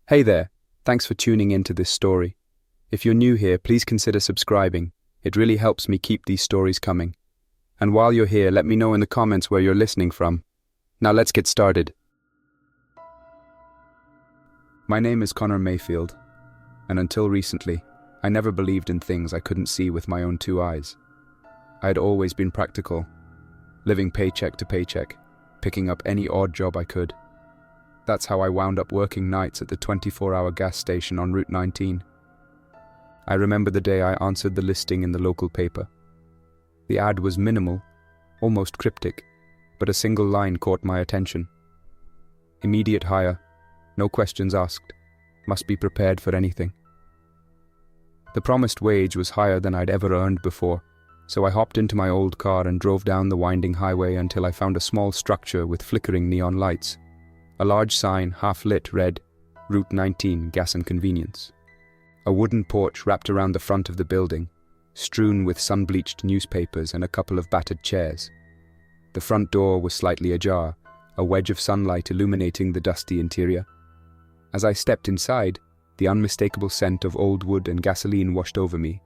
Hey there, thanks for tuning into this story. If you're new here, please consider subscribing. It really helps me keep these stories coming. And while you're here, let me know in the comments where you're listening from. Now let's get started. My name is Connor Mayfield, and until recently, I never believed in things I couldn't see with my own two eyes. I had always been practical, living paycheck to paycheck, picking up any odd job I could. That's how I wound up working nights at the 24-hour gas station on Route 19. I remember the day I answered the listing in the local paper. The ad was minimal, almost cryptic, but a single line caught my attention. Immediate hire, no questions asked, must be prepared for anything. The promised wage was higher than I'd ever earned before, so I hopped into my old car and drove down the winding highway until I found a small structure with flickering neon lights. A large sign, half-lit, read, Route 19, Gas and Convenience. A wooden porch wrapped around the front of the building, strewn with sun-bleached newspapers and a couple of battered chairs. The front door was slightly ajar, a wedge of sunlight illuminating the dusty interior. As I stepped inside, the unmistakable scent of old wood and gasoline washed over me.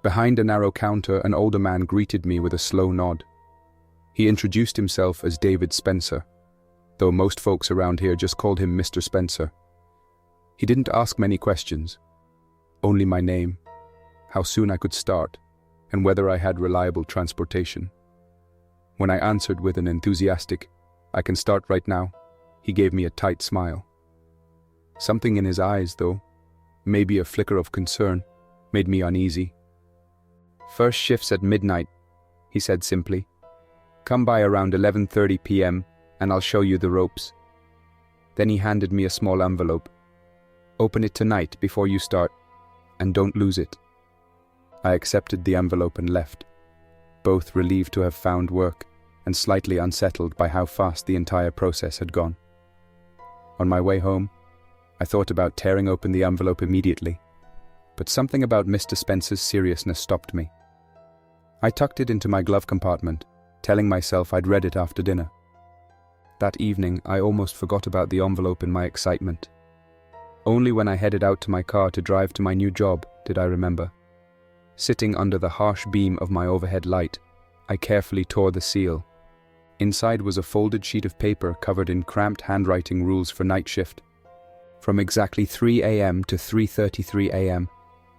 Behind a narrow counter, an older man greeted me with a slow nod. He introduced himself as David Spencer, though most folks around here just called him Mr. Spencer. He didn't ask many questions, only my name, how soon I could start, and whether I had reliable transportation. When I answered with an enthusiastic, "I can start right now," he gave me a tight smile. Something in his eyes, though, maybe a flicker of concern, made me uneasy. "First shift's at midnight," he said simply. "Come by around 11:30 p.m., and I'll show you the ropes." Then he handed me a small envelope. "Open it tonight before you start, and don't lose it." I accepted the envelope and left, both relieved to have found work and slightly unsettled by how fast the entire process had gone. On my way home, I thought about tearing open the envelope immediately, but something about Mr. Spencer's seriousness stopped me. I tucked it into my glove compartment, telling myself I'd read it after dinner. That evening, I almost forgot about the envelope in my excitement. Only when I headed out to my car to drive to my new job did I remember. Sitting under the harsh beam of my overhead light, I carefully tore the seal. Inside was a folded sheet of paper covered in cramped handwriting rules for night shift. From exactly 3 a.m. to 3:33 a.m.,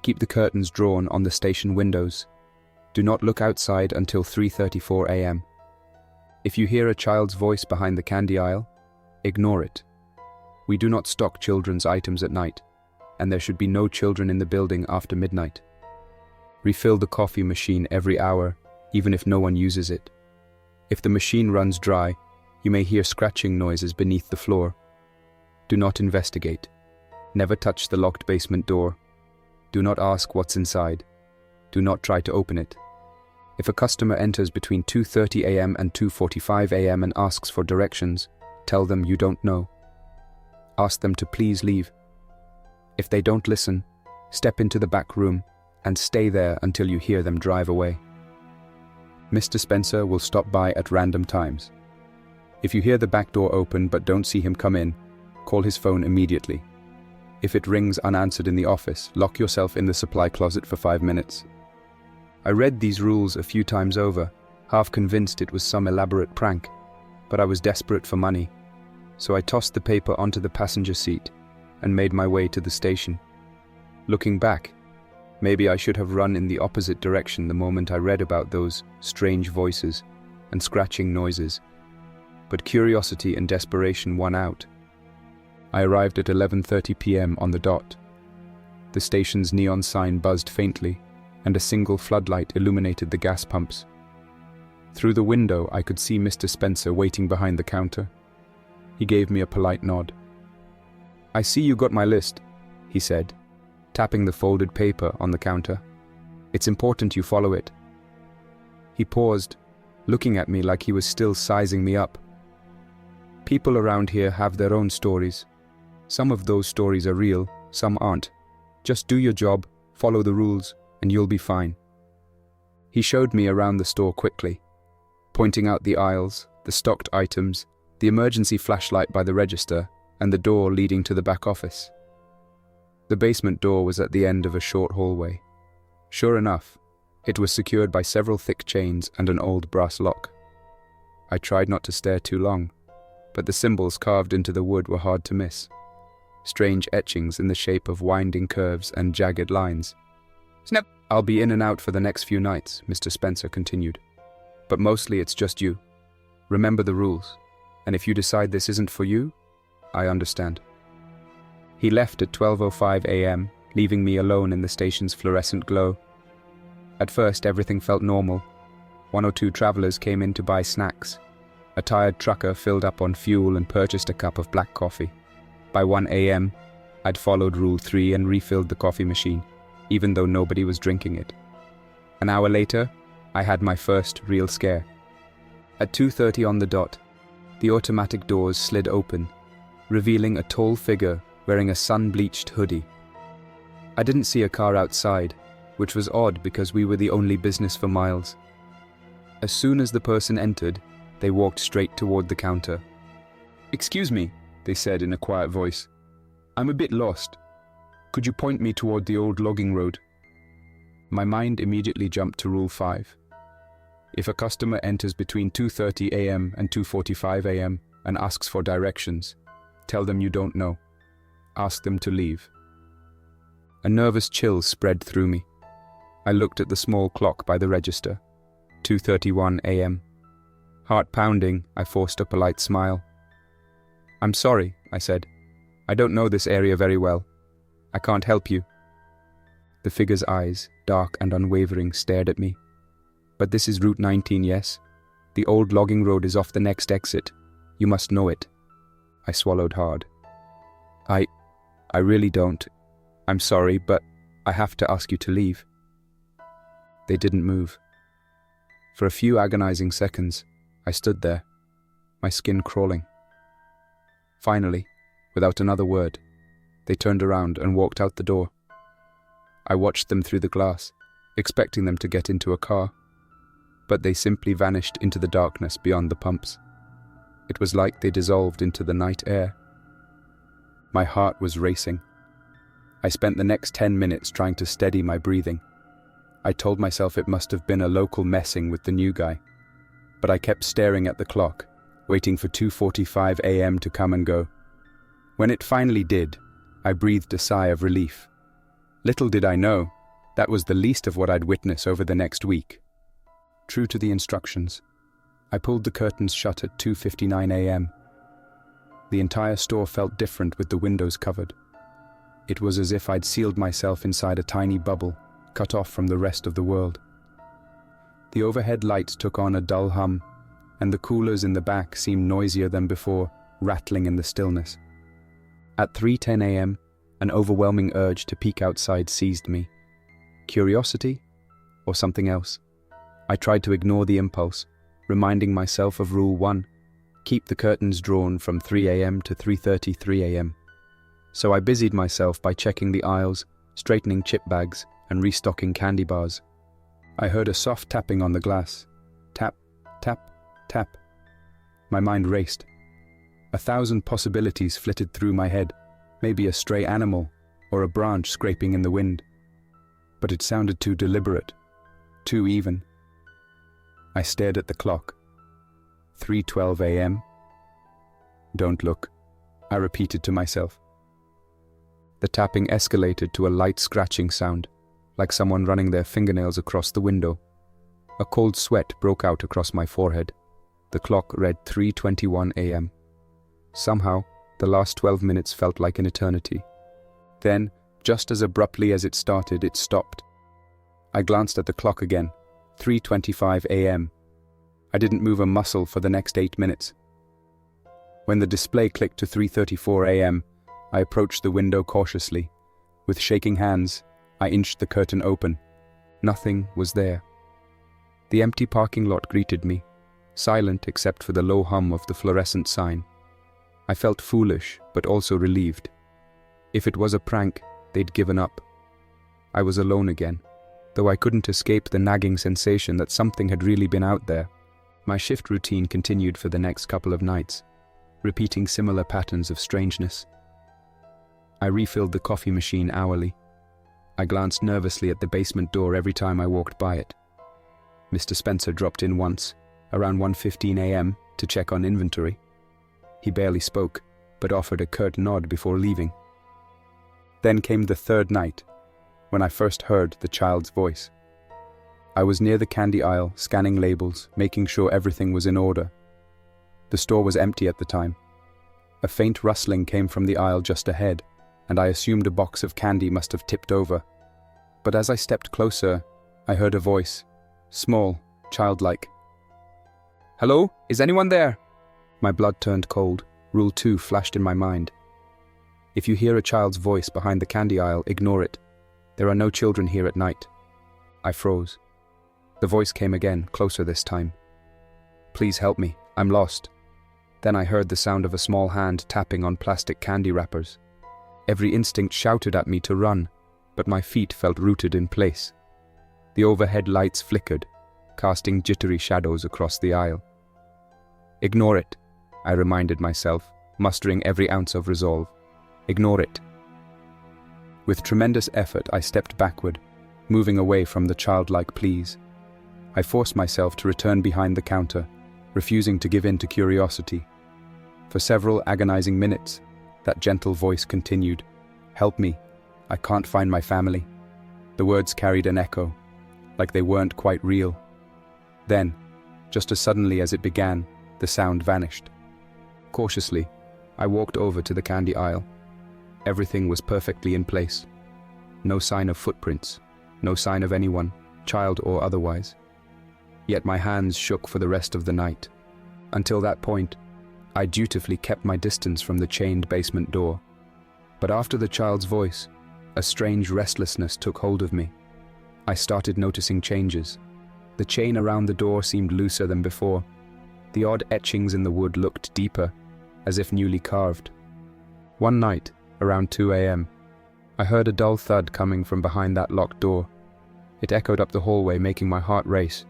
keep the curtains drawn on the station windows. Do not look outside until 3:34 a.m. If you hear a child's voice behind the candy aisle, ignore it. We do not stock children's items at night, and there should be no children in the building after midnight. Refill the coffee machine every hour, even if no one uses it. If the machine runs dry, you may hear scratching noises beneath the floor. Do not investigate. Never touch the locked basement door. Do not ask what's inside. Do not try to open it. If a customer enters between 2:30 a.m. and 2:45 a.m. and asks for directions, tell them you don't know. Ask them to please leave. If they don't listen, step into the back room and stay there until you hear them drive away. Mr. Spencer will stop by at random times. If you hear the back door open but don't see him come in, call his phone immediately. If it rings unanswered in the office, lock yourself in the supply closet for 5 minutes. I read these rules a few times over, half convinced it was some elaborate prank, but I was desperate for money, so I tossed the paper onto the passenger seat and made my way to the station. Looking back, maybe I should have run in the opposite direction the moment I read about those strange voices and scratching noises, but curiosity and desperation won out. I arrived at 11:30 p.m. on the dot. The station's neon sign buzzed faintly, and a single floodlight illuminated the gas pumps. Through the window, I could see Mr. Spencer waiting behind the counter. He gave me a polite nod. "I see you got my list," he said, tapping the folded paper on the counter. "It's important you follow it." He paused, looking at me like he was still sizing me up. "People around here have their own stories. Some of those stories are real, some aren't. Just do your job, follow the rules, and you'll be fine." He showed me around the store quickly, pointing out the aisles, the stocked items, the emergency flashlight by the register, and the door leading to the back office. The basement door was at the end of a short hallway. Sure enough, it was secured by several thick chains and an old brass lock. I tried not to stare too long, but the symbols carved into the wood were hard to miss. Strange etchings in the shape of winding curves and jagged lines. "Snap! I'll be in and out for the next few nights," Mr. Spencer continued. "But mostly it's just you. Remember the rules, and if you decide this isn't for you, I understand." He left at 12:05 a.m., leaving me alone in the station's fluorescent glow. At first, everything felt normal. 1 or 2 travelers came in to buy snacks. A tired trucker filled up on fuel and purchased a cup of black coffee. By 1 a.m., I'd followed Rule 3 and refilled the coffee machine, even though nobody was drinking it. An hour later, I had my first real scare. At 2:30 on the dot, the automatic doors slid open, revealing a tall figure wearing a sun-bleached hoodie. I didn't see a car outside, which was odd because we were the only business for miles. As soon as the person entered, they walked straight toward the counter. "Excuse me," they said in a quiet voice. "I'm a bit lost. Could you point me toward the old logging road?" My mind immediately jumped to Rule 5. If a customer enters between 2:30 a.m. and 2:45 a.m. and asks for directions, tell them you don't know. Ask them to leave. A nervous chill spread through me. I looked at the small clock by the register. 2:31 a.m. Heart pounding, I forced a polite smile. "I'm sorry," I said. "I don't know this area very well. I can't help you." The figure's eyes, dark and unwavering, stared at me. "But this is Route 19, yes? The old logging road is off the next exit. You must know it." I swallowed hard. I really don't. I'm sorry, but I have to ask you to leave." They didn't move. For a few agonizing seconds, I stood there, my skin crawling. Finally, without another word, they turned around and walked out the door. I watched them through the glass, expecting them to get into a car, but they simply vanished into the darkness beyond the pumps. It was like they dissolved into the night air. My heart was racing. I spent the next 10 minutes trying to steady my breathing. I told myself it must have been a local messing with the new guy, but I kept staring at the clock, waiting for 2:45 a.m. to come and go. When it finally did, I breathed a sigh of relief. Little did I know, that was the least of what I'd witness over the next week. True to the instructions, I pulled the curtains shut at 2:59 a.m. The entire store felt different with the windows covered. It was as if I'd sealed myself inside a tiny bubble, cut off from the rest of the world. The overhead lights took on a dull hum, and the coolers in the back seemed noisier than before, rattling in the stillness. At 3:10 a.m., an overwhelming urge to peek outside seized me. Curiosity? Or something else? I tried to ignore the impulse, reminding myself of Rule 1, keep the curtains drawn from 3 a.m. to 3:33 a.m. So I busied myself by checking the aisles, straightening chip bags, and restocking candy bars. I heard a soft tapping on the glass. Tap, tap, tap. My mind raced. 1,000 possibilities flitted through my head, maybe a stray animal or a branch scraping in the wind. But it sounded too deliberate, too even. I stared at the clock. 3:12 a.m. Don't look, I repeated to myself. The tapping escalated to a light scratching sound, like someone running their fingernails across the window. A cold sweat broke out across my forehead. The clock read 3:21 a.m. Somehow, the last 12 minutes felt like an eternity. Then, just as abruptly as it started, it stopped. I glanced at the clock again. 3:25 a.m. I didn't move a muscle for the next 8 minutes. When the display clicked to 3:34 a.m., I approached the window cautiously. With shaking hands, I inched the curtain open. Nothing was there. The empty parking lot greeted me, silent except for the low hum of the fluorescent sign. I felt foolish, but also relieved. If it was a prank, they'd given up. I was alone again, though I couldn't escape the nagging sensation that something had really been out there. My shift routine continued for the next couple of nights, repeating similar patterns of strangeness. I refilled the coffee machine hourly. I glanced nervously at the basement door every time I walked by it. Mr. Spencer dropped in once, around 1:15 a.m., to check on inventory. He barely spoke, but offered a curt nod before leaving. Then came the third night, when I first heard the child's voice. I was near the candy aisle, scanning labels, making sure everything was in order. The store was empty at the time. A faint rustling came from the aisle just ahead, and I assumed a box of candy must have tipped over. But as I stepped closer, I heard a voice, small, childlike. "Hello? Is anyone there?" My blood turned cold. Rule 2 flashed in my mind. If you hear a child's voice behind the candy aisle, ignore it. There are no children here at night. I froze. The voice came again, closer this time. "Please help me, I'm lost." Then I heard the sound of a small hand tapping on plastic candy wrappers. Every instinct shouted at me to run, but my feet felt rooted in place. The overhead lights flickered, casting jittery shadows across the aisle. "Ignore it," I reminded myself, mustering every ounce of resolve. "Ignore it." With tremendous effort, I stepped backward, moving away from the childlike pleas. I forced myself to return behind the counter, refusing to give in to curiosity. For several agonizing minutes, that gentle voice continued, "Help me, I can't find my family." The words carried an echo, like they weren't quite real. Then, just as suddenly as it began, the sound vanished. Cautiously, I walked over to the candy aisle. Everything was perfectly in place. No sign of footprints, no sign of anyone, child or otherwise. Yet my hands shook for the rest of the night. Until that point, I dutifully kept my distance from the chained basement door. But after the child's voice, a strange restlessness took hold of me. I started noticing changes. The chain around the door seemed looser than before. The odd etchings in the wood looked deeper, as if newly carved. One night, around 2 a.m., I heard a dull thud coming from behind that locked door. It echoed up the hallway, making my heart race.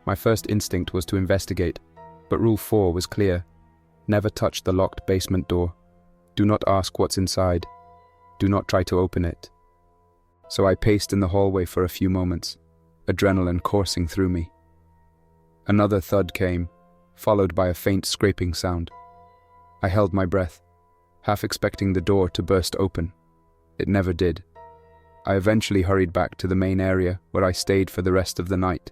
My first instinct was to investigate, but Rule 4 was clear. Never touch the locked basement door. Do not ask what's inside. Do not try to open it. So I paced in the hallway for a few moments, adrenaline coursing through me. Another thud came, followed by a faint scraping sound. I held my breath, half expecting the door to burst open. It never did. I eventually hurried back to the main area, where I stayed for the rest of the night,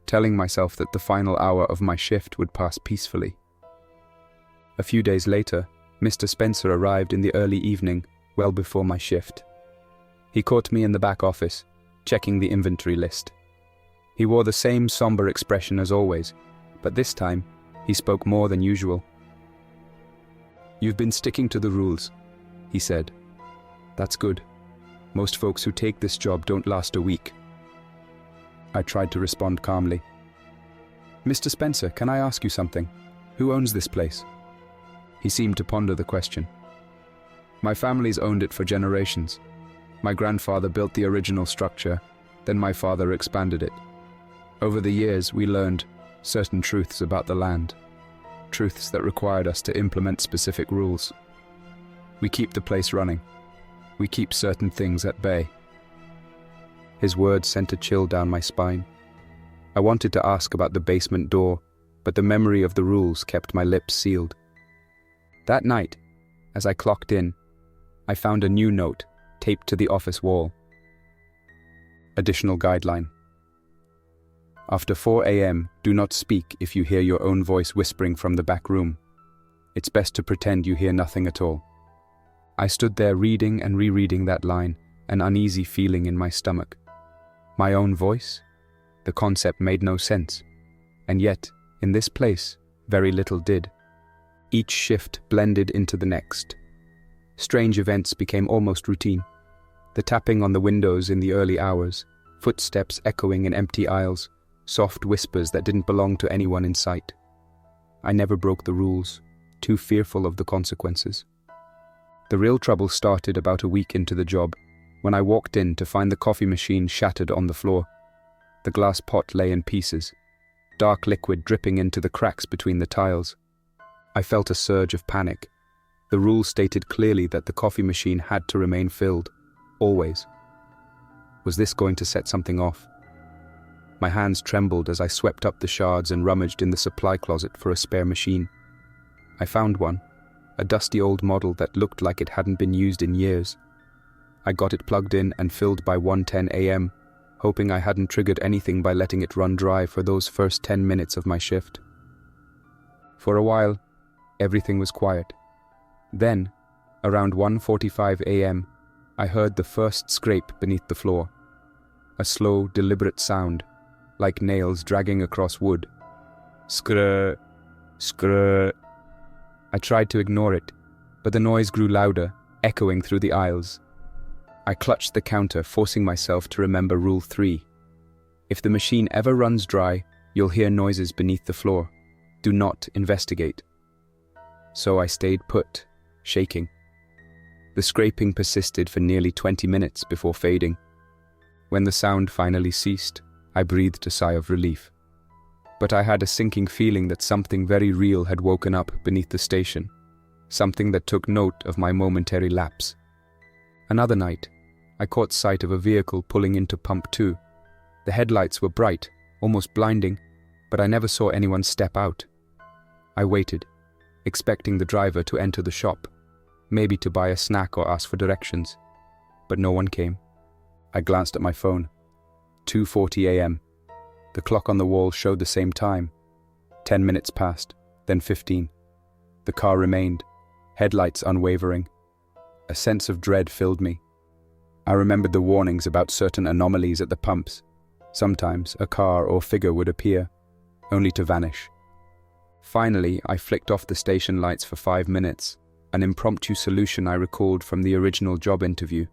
telling myself that the final hour of my shift would pass peacefully. A few days later, Mr. Spencer arrived in the early evening, well before my shift. He caught me in the back office, checking the inventory list. He wore the same somber expression as always, but this time, he spoke more than usual. "You've been sticking to the rules," he said. "That's good. Most folks who take this job don't last a week." I tried to respond calmly. "Mr. Spencer, can I ask you something? Who owns this place?" He seemed to ponder the question. "My family's owned it for generations. My grandfather built the original structure, then my father expanded it. Over the years, we learned certain truths about the land, truths that required us to implement specific rules. We keep the place running. We keep certain things at bay." His words sent a chill down my spine. I wanted to ask about the basement door, but the memory of the rules kept my lips sealed. That night, as I clocked in, I found a new note taped to the office wall. Additional guideline. After 4 a.m., do not speak if you hear your own voice whispering from the back room. It's best to pretend you hear nothing at all. I stood there reading and rereading that line, an uneasy feeling in my stomach. My own voice? The concept made no sense. And yet, in this place, very little did. Each shift blended into the next. Strange events became almost routine. The tapping on the windows in the early hours, footsteps echoing in empty aisles, soft whispers that didn't belong to anyone in sight. I never broke the rules, too fearful of the consequences. The real trouble started about a week into the job, when I walked in to find the coffee machine shattered on the floor. The glass pot lay in pieces, dark liquid dripping into the cracks between the tiles. I felt a surge of panic. The rule stated clearly that the coffee machine had to remain filled, always. Was this going to set something off? My hands trembled as I swept up the shards and rummaged in the supply closet for a spare machine. I found one, a dusty old model that looked like it hadn't been used in years. I got it plugged in and filled by 1:10 a.m., hoping I hadn't triggered anything by letting it run dry for those first 10 minutes of my shift. For a while, everything was quiet. Then, around 1:45 a.m., I heard the first scrape beneath the floor. A slow, deliberate sound, like nails dragging across wood. Skrrr, skrrr. I tried to ignore it, but the noise grew louder, echoing through the aisles. I clutched the counter, forcing myself to remember Rule 3. If the machine ever runs dry, you'll hear noises beneath the floor. Do not investigate. So I stayed put, shaking. The scraping persisted for nearly 20 minutes before fading. When the sound finally ceased, I breathed a sigh of relief. But I had a sinking feeling that something very real had woken up beneath the station, something that took note of my momentary lapse. Another night, I caught sight of a vehicle pulling into Pump 2. The headlights were bright, almost blinding, but I never saw anyone step out. I waited, expecting the driver to enter the shop, maybe to buy a snack or ask for directions, but no one came. I glanced at my phone. 2:40 a.m. The clock on the wall showed the same time. 10 minutes passed, then 15. The car remained, headlights unwavering. A sense of dread filled me. I remembered the warnings about certain anomalies at the pumps. Sometimes a car or figure would appear, only to vanish. Finally, I flicked off the station lights for 5 minutes, an impromptu solution I recalled from the original job interview.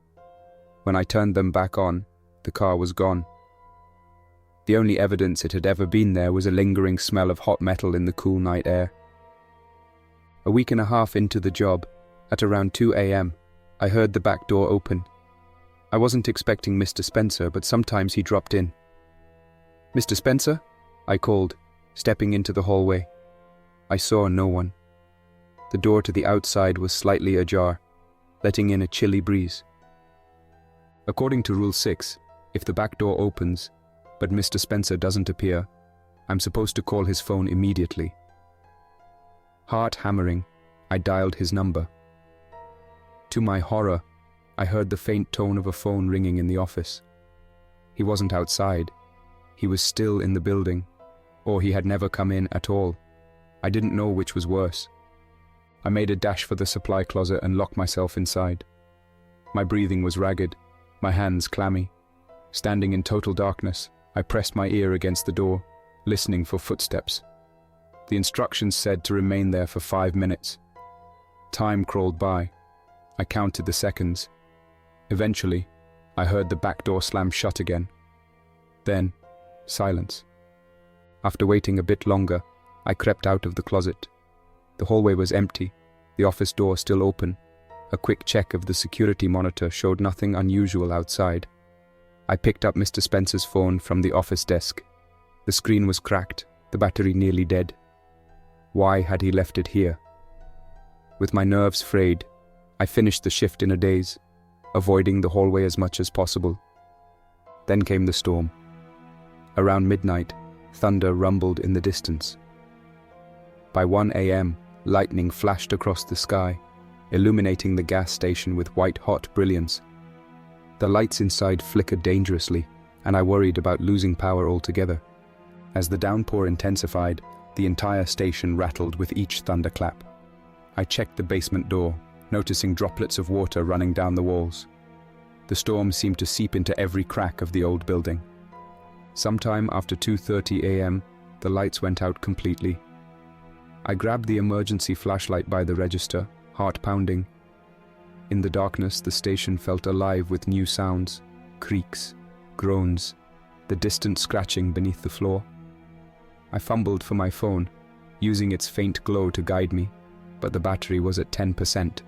When I turned them back on, the car was gone. The only evidence it had ever been there was a lingering smell of hot metal in the cool night air. A week and a half into the job, at around 2 a.m., I heard the back door open. I wasn't expecting Mr. Spencer, but sometimes he dropped in. "Mr. Spencer?" I called, stepping into the hallway. I saw no one. The door to the outside was slightly ajar, letting in a chilly breeze. According to Rule 6, if the back door opens, but Mr. Spencer doesn't appear, I'm supposed to call his phone immediately. Heart hammering, I dialed his number. To my horror, I heard the faint tone of a phone ringing in the office. He wasn't outside. He was still in the building, or he had never come in at all. I didn't know which was worse. I made a dash for the supply closet and locked myself inside. My breathing was ragged, my hands clammy. Standing in total darkness, I pressed my ear against the door, listening for footsteps. The instructions said to remain there for 5 minutes. Time crawled by. I counted the seconds. Eventually, I heard the back door slam shut again. Then, silence. After waiting a bit longer, I crept out of the closet. The hallway was empty, the office door still open. A quick check of the security monitor showed nothing unusual outside. I picked up Mr. Spencer's phone from the office desk. The screen was cracked, the battery nearly dead. Why had he left it here? With my nerves frayed, I finished the shift in a daze, avoiding the hallway as much as possible. Then came the storm. Around midnight, thunder rumbled in the distance. By 1 a.m., lightning flashed across the sky, illuminating the gas station with white-hot brilliance. The lights inside flickered dangerously, and I worried about losing power altogether. As the downpour intensified, the entire station rattled with each thunderclap. I checked the basement door, noticing droplets of water running down the walls. The storm seemed to seep into every crack of the old building. Sometime after 2:30 a.m., the lights went out completely. I grabbed the emergency flashlight by the register, heart pounding. In the darkness, the station felt alive with new sounds, creaks, groans, the distant scratching beneath the floor. I fumbled for my phone, using its faint glow to guide me, but the battery was at 10%.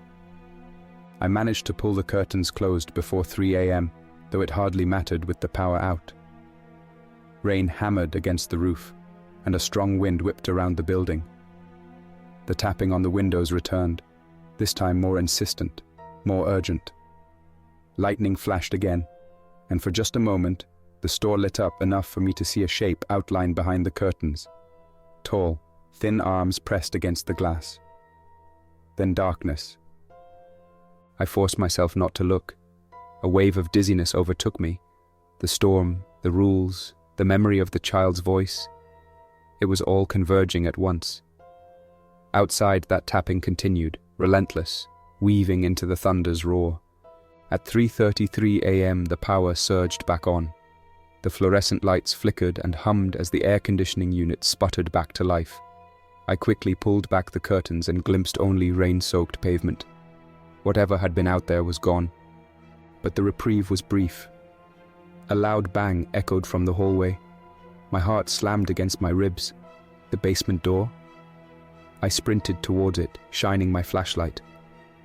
I managed to pull the curtains closed before 3 a.m., though it hardly mattered with the power out. Rain hammered against the roof, and a strong wind whipped around the building. The tapping on the windows returned, this time more insistent, more urgent. Lightning flashed again, and for just a moment, the store lit up enough for me to see a shape outlined behind the curtains. Tall, thin arms pressed against the glass. Then darkness. I forced myself not to look. A wave of dizziness overtook me. The storm, the rules, the memory of the child's voice. It was all converging at once. Outside, that tapping continued, relentless, weaving into the thunder's roar. At 3:33 a.m. the power surged back on. The fluorescent lights flickered and hummed as the air conditioning unit sputtered back to life. I quickly pulled back the curtains and glimpsed only rain-soaked pavement. Whatever had been out there was gone. But the reprieve was brief. A loud bang echoed from the hallway. My heart slammed against my ribs. The basement door? I sprinted towards it, shining my flashlight.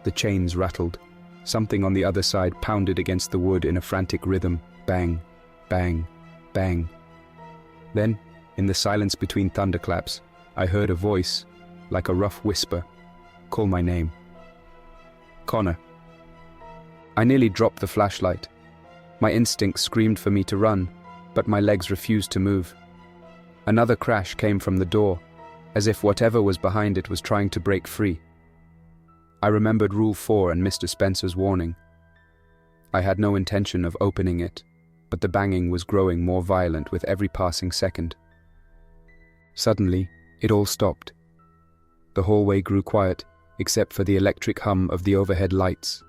The chains rattled. Something on the other side pounded against the wood in a frantic rhythm. Bang, bang, bang. Then, in the silence between thunderclaps, I heard a voice, like a rough whisper, call my name. Connor. I nearly dropped the flashlight. My instinct screamed for me to run, but my legs refused to move. Another crash came from the door, as if whatever was behind it was trying to break free. I remembered Rule 4 and Mr. Spencer's warning. I had no intention of opening it, but the banging was growing more violent with every passing second. Suddenly, it all stopped. The hallway grew quiet, except for the electric hum of the overhead lights.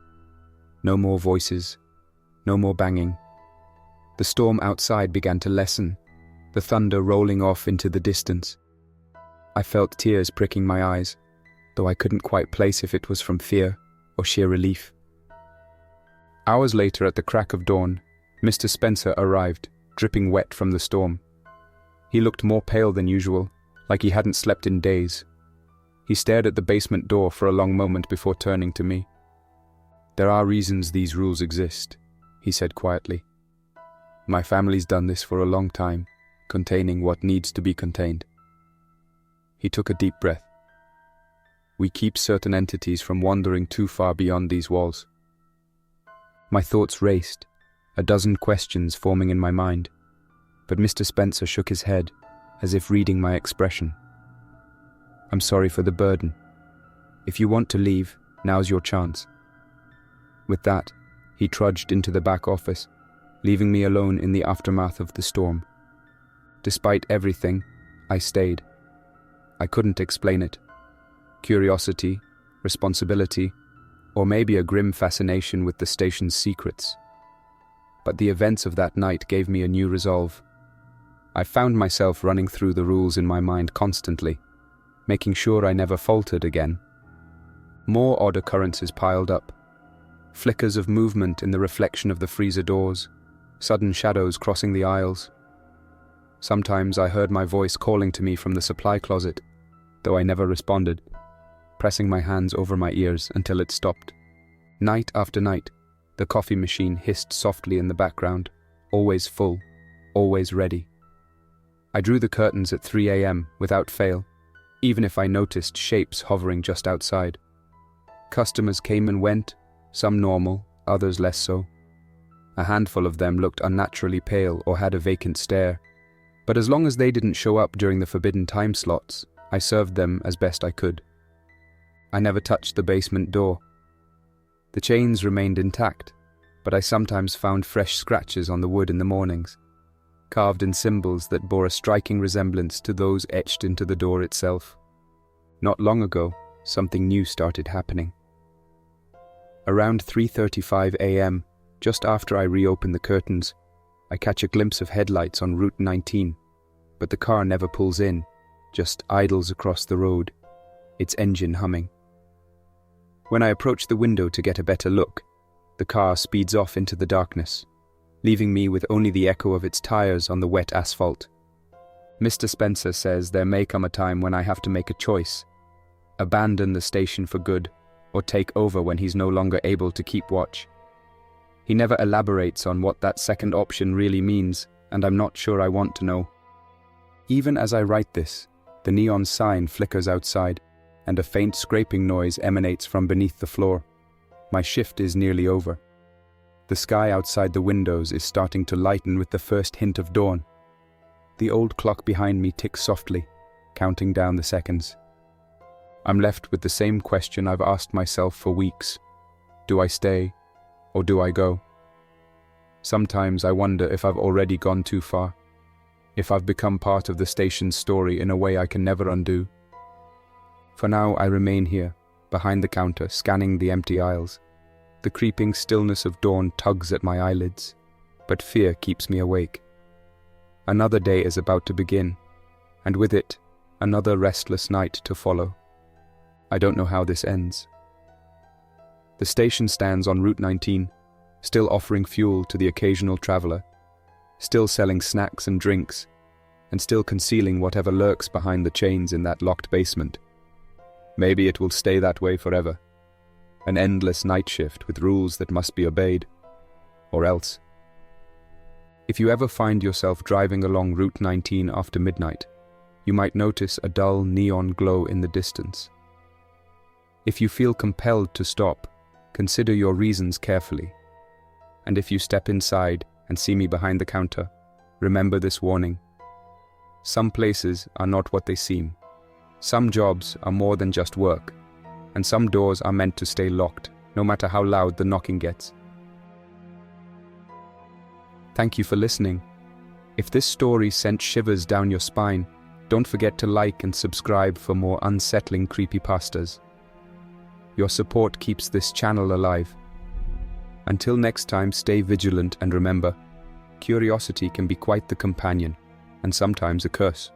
No more voices, no more banging. The storm outside began to lessen, the thunder rolling off into the distance. I felt tears pricking my eyes, though I couldn't quite place if it was from fear or sheer relief. Hours later, at the crack of dawn, Mr. Spencer arrived, dripping wet from the storm. He looked more pale than usual, like he hadn't slept in days. He stared at the basement door for a long moment before turning to me. "There are reasons these rules exist," he said quietly. "My family's done this for a long time, containing what needs to be contained." He took a deep breath. "We keep certain entities from wandering too far beyond these walls." My thoughts raced, a dozen questions forming in my mind, but Mr. Spencer shook his head, as if reading my expression. "I'm sorry for the burden. If you want to leave, now's your chance." With that, he trudged into the back office, leaving me alone in the aftermath of the storm. Despite everything, I stayed. I couldn't explain it. Curiosity, responsibility, or maybe a grim fascination with the station's secrets. But the events of that night gave me a new resolve. I found myself running through the rules in my mind constantly, making sure I never faltered again. More odd occurrences piled up. Flickers of movement in the reflection of the freezer doors, sudden shadows crossing the aisles. Sometimes I heard my voice calling to me from the supply closet, though I never responded, pressing my hands over my ears until it stopped. Night after night, the coffee machine hissed softly in the background, always full, always ready. I drew the curtains at 3 a.m. without fail, even if I noticed shapes hovering just outside. Customers came and went, some normal, others less so. A handful of them looked unnaturally pale or had a vacant stare, but as long as they didn't show up during the forbidden time slots, I served them as best I could. I never touched the basement door. The chains remained intact, but I sometimes found fresh scratches on the wood in the mornings, carved in symbols that bore a striking resemblance to those etched into the door itself. Not long ago, something new started happening. Around 3:35 a.m., just after I reopen the curtains, I catch a glimpse of headlights on Route 19, but the car never pulls in, just idles across the road, its engine humming. When I approach the window to get a better look, the car speeds off into the darkness, leaving me with only the echo of its tires on the wet asphalt. Mr. Spencer says there may come a time when I have to make a choice: abandon the station for good, or take over when he's no longer able to keep watch. He never elaborates on what that second option really means, and I'm not sure I want to know. Even as I write this, the neon sign flickers outside, and a faint scraping noise emanates from beneath the floor. My shift is nearly over. The sky outside the windows is starting to lighten with the first hint of dawn. The old clock behind me ticks softly, counting down the seconds. I'm left with the same question I've asked myself for weeks. Do I stay, or do I go? Sometimes I wonder if I've already gone too far, if I've become part of the station's story in a way I can never undo. For now, I remain here, behind the counter, scanning the empty aisles. The creeping stillness of dawn tugs at my eyelids, but fear keeps me awake. Another day is about to begin, and with it, another restless night to follow. I don't know how this ends. The station stands on Route 19, still offering fuel to the occasional traveler, still selling snacks and drinks, and still concealing whatever lurks behind the chains in that locked basement. Maybe it will stay that way forever. An endless night shift with rules that must be obeyed. Or else. If you ever find yourself driving along Route 19 after midnight, you might notice a dull neon glow in the distance. If you feel compelled to stop, consider your reasons carefully. And if you step inside and see me behind the counter, remember this warning. Some places are not what they seem. Some jobs are more than just work, and some doors are meant to stay locked, no matter how loud the knocking gets. Thank you for listening. If this story sent shivers down your spine, don't forget to like and subscribe for more unsettling creepypastas. Your support keeps this channel alive. Until next time, stay vigilant and remember, curiosity can be quite the companion, and sometimes a curse.